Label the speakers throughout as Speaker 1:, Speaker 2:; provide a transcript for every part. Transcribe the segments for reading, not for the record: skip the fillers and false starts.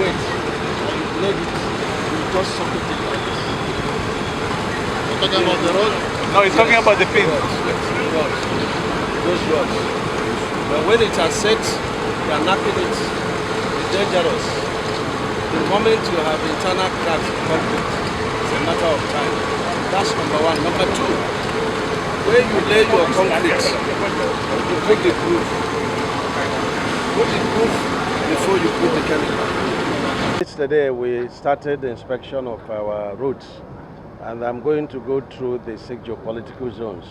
Speaker 1: wet, you blend it, you just suck it in like this.
Speaker 2: You're talking about the road?
Speaker 3: No, he's talking about the pin.
Speaker 1: Those rods. But when it has set, you are knocking it. It's dangerous. The moment you have internal cracks concrete, it's a matter of time. That's number one. Number two, when you lay your concrete, you put the groove. Put the groove before you put the chemical. Yesterday we started the inspection of our roads, and I'm going to go through the 6 geopolitical zones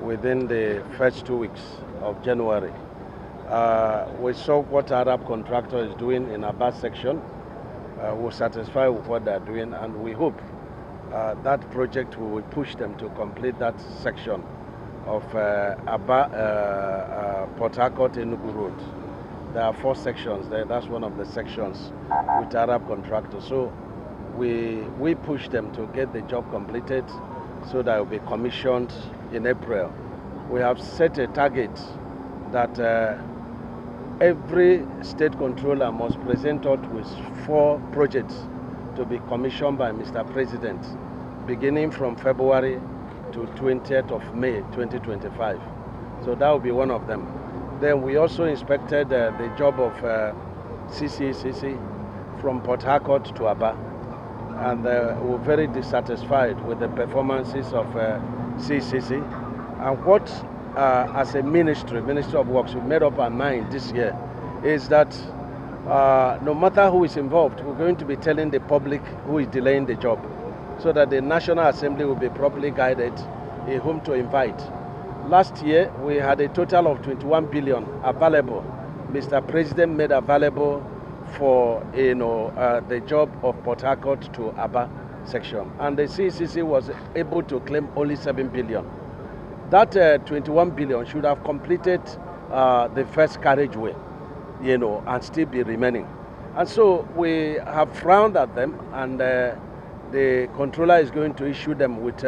Speaker 1: within the first 2 weeks of January. We saw what Arab contractor is doing in Aba section. We're satisfied with what they're doing, and we hope that project will push them to complete that section of Port Harcourt Enugu Road. There are 4 sections there. That's one of the sections with Arab contractors. So we push them to get the job completed so that it will be commissioned in April. We have set a target that every state controller must present us with 4 projects to be commissioned by Mr. President, beginning from February to 20th of May 2025. So that will be one of them. Then we also inspected the job of CCCC from Port Harcourt to Aba, and we're very dissatisfied with the performances of CCC. And what, as a Ministry of Works, we made up our mind this year is that no matter who is involved, we're going to be telling the public who is delaying the job, so that the National Assembly will be properly guided in whom to invite. Last year, we had a total of 21 billion available. Mr. President made available for the job of Port Harcourt to Aba section, and the CCC was able to claim only 7 billion. That 21 billion should have completed the first carriageway, and still be remaining. And so we have frowned at them, and the controller is going to issue them with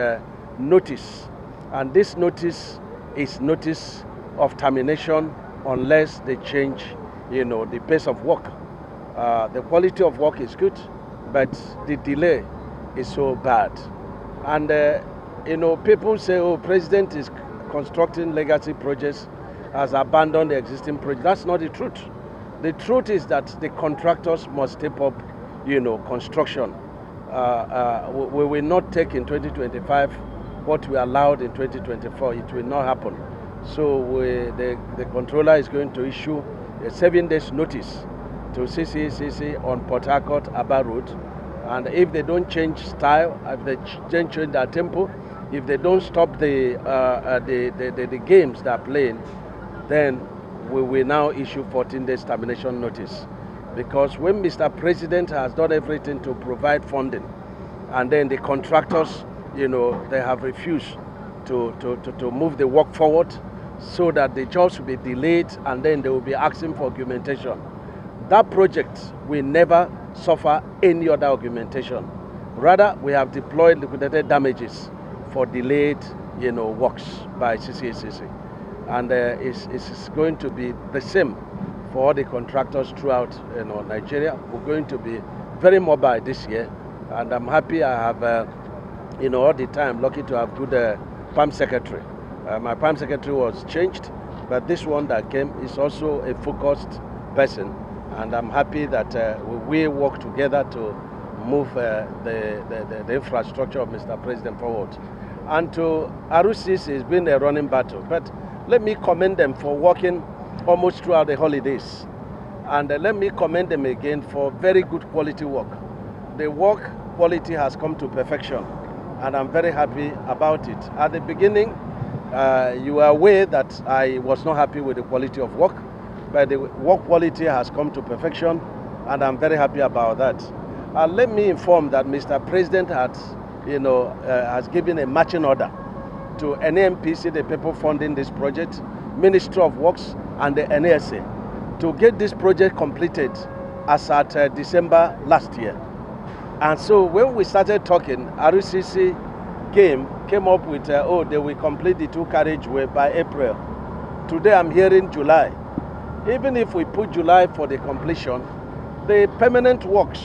Speaker 1: notice. And this notice is notice of termination unless they change, the pace of work. The quality of work is good, but the delay is so bad. And people say, oh, President is constructing legacy projects, has abandoned the existing projects. That's not the truth. The truth is that the contractors must step up, construction. We will not take in 2025 what we allowed in 2024. It will not happen. So the controller is going to issue a 7 days notice to CCCC on Port Harcourt Aba Road. And if they don't change style, if they change their tempo, if they don't stop the games they're playing, then we will now issue 14 days termination notice. Because when Mr. President has done everything to provide funding, and then the contractors, they have refused to move the work forward, so that the jobs will be delayed, and then they will be asking for augmentation. That project will never suffer any other augmentation. Rather, we have deployed liquidated damages for delayed, works by CCCC. And it's going to be the same for all the contractors throughout Nigeria. We're going to be very mobile this year, and I'm happy I have, all the time, lucky to have good PAM secretary. My PAM secretary was changed, but this one that came is also a focused person, and I'm happy that we work together to move the infrastructure of Mr. President forward. And to Arusis, it's been a running battle, but let me commend them for working almost throughout the holidays. And let me commend them again for very good quality work. The work quality has come to perfection, and I'm very happy about it. At the beginning, you were aware that I was not happy with the quality of work, but the work quality has come to perfection, and I'm very happy about that. And let me inform that Mr. President has given a marching order to NAMPC, the people funding this project, Ministry of Works, and the NASA, to get this project completed as at December last year. And so when we started talking, RCC came up with, they will complete the 2 carriageway by April. Today I'm hearing July. Even if we put July for the completion, the permanent works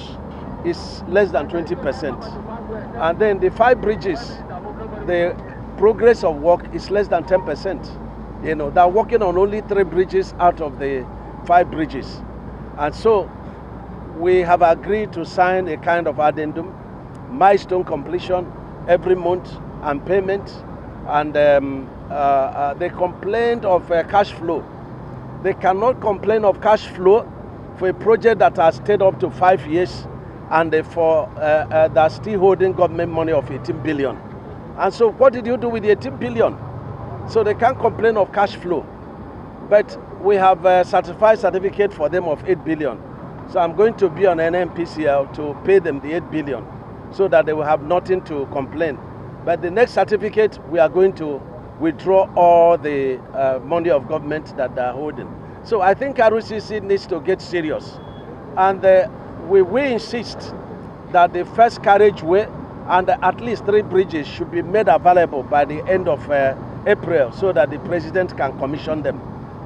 Speaker 1: is less than 20%. And then the 5 bridges, the progress of work is less than 10%. You know, they're working on only 3 bridges out of the 5 bridges. And so we have agreed to sign a kind of addendum, milestone completion every month and payment. And they complained of cash flow. They cannot complain of cash flow for a project that has stayed up to 5 years and they're still holding government money of 18 billion. And so what did you do with the 18 billion? So they can't complain of cash flow. But we have a certified certificate for them of 8 billion. So I'm going to be on NNPCL to pay them the 8 billion so that they will have nothing to complain. But the next certificate, we are going to withdraw all the money of government that they are holding. So I think RCC needs to get serious. And we insist that the first carriageway and at least 3 bridges should be made available by the end of April so that the president can commission them.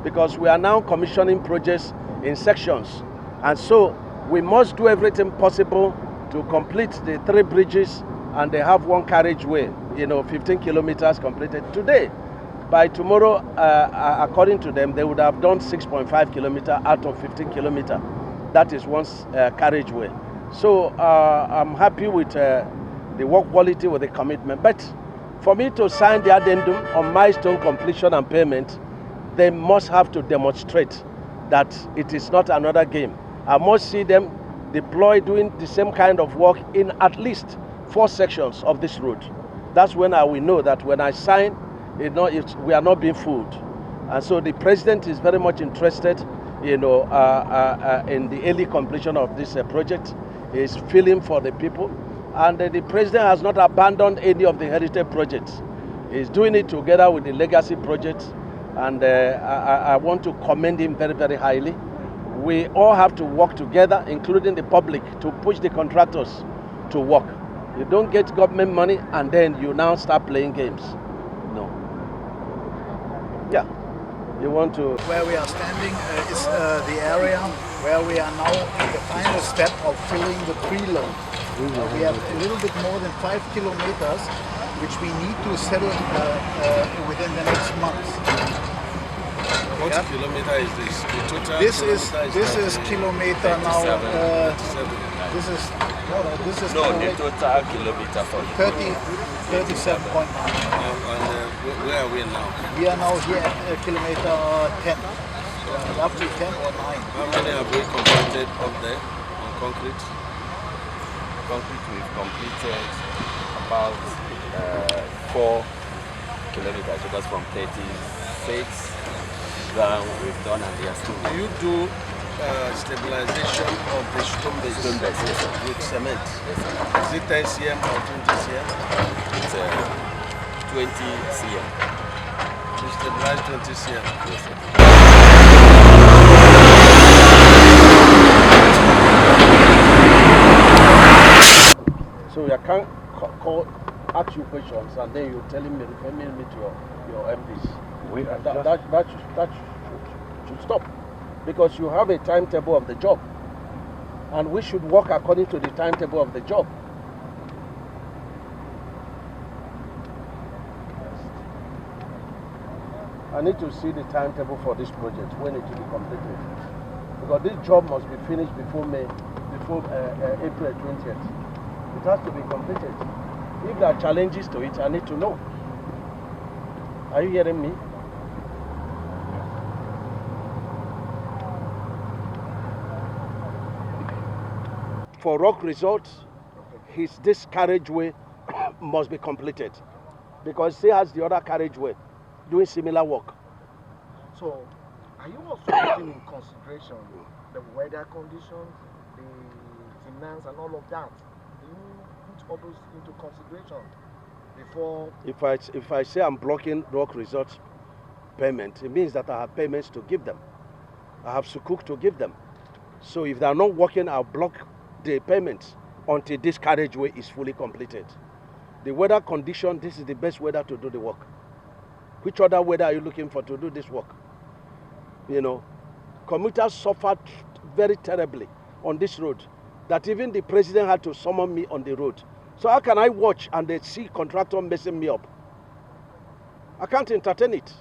Speaker 1: Because we are now commissioning projects in sections. And so we must do everything possible to complete the 3 bridges and they have 1 carriageway, 15 kilometers completed today. By tomorrow, according to them, they would have done 6.5 kilometers out of 15 kilometers. That is 1 carriageway. So I'm happy with the work quality, with the commitment. But for me to sign the addendum on milestone completion and payment, they must have to demonstrate that it is not another game. I must see them deploy doing the same kind of work in at least 4 sections of this road. That's when I will know that when I sign, we are not being fooled. And so the president is very much interested, in the early completion of this project. He is feeling for the people. And the president has not abandoned any of the heritage projects. He's doing it together with the legacy projects. And I want to commend him very, very highly. We all have to work together, including the public, to push the contractors to work. You don't get government money and then you now start playing games. No. Yeah. You want to...
Speaker 3: Where we are standing is the area where we are now in the final step of filling the preload. We have a little bit more than 5 kilometers, which we need to settle within the next month.
Speaker 1: What kilometer is this? The total
Speaker 3: this is kilometer now. This is
Speaker 4: the total kilometer for
Speaker 3: 37.9.
Speaker 1: Where are we now?
Speaker 3: We are now here at kilometer 10. Roughly 10 or 9.
Speaker 1: How many have we completed up there on concrete?
Speaker 4: Concrete we've completed about 4 kilometers, because from 36 down we've done, and they are still.
Speaker 1: Do you do stabilization of the stone base?
Speaker 4: Stone base, yes, sir.
Speaker 1: With cement?
Speaker 4: Yes, sir.
Speaker 1: Is it 10 cm or 20 cm?
Speaker 4: It's 20 cm.
Speaker 1: To stabilize 20 cm?
Speaker 4: Yes, sir.
Speaker 1: So I can't ask you questions and then you're telling me, referring me to your MDs. That should stop, because you have a timetable of the job and we should work according to the timetable of the job. I need to see the timetable for this project, when it will be completed, because this job must be finished before April 20th. It has to be completed. If there are challenges to it, I need to know. Are you hearing me? For rock results, this carriageway must be completed, because he has the other carriageway doing similar work.
Speaker 5: So, are you also taking in consideration the weather conditions, the finance and all of that? Do you put all those into consideration before?
Speaker 1: If I say I'm blocking rock results payment, it means that I have payments to give them. I have sukuk to give them. So if they are not working, I'll block the payments until this carriageway is fully completed. The weather condition, this is the best weather to do the work. Which other weather are you looking for to do this work? Commuters suffered very terribly on this road that even the president had to summon me on the road. So how can I watch and they see contractor messing me up? I can't entertain it.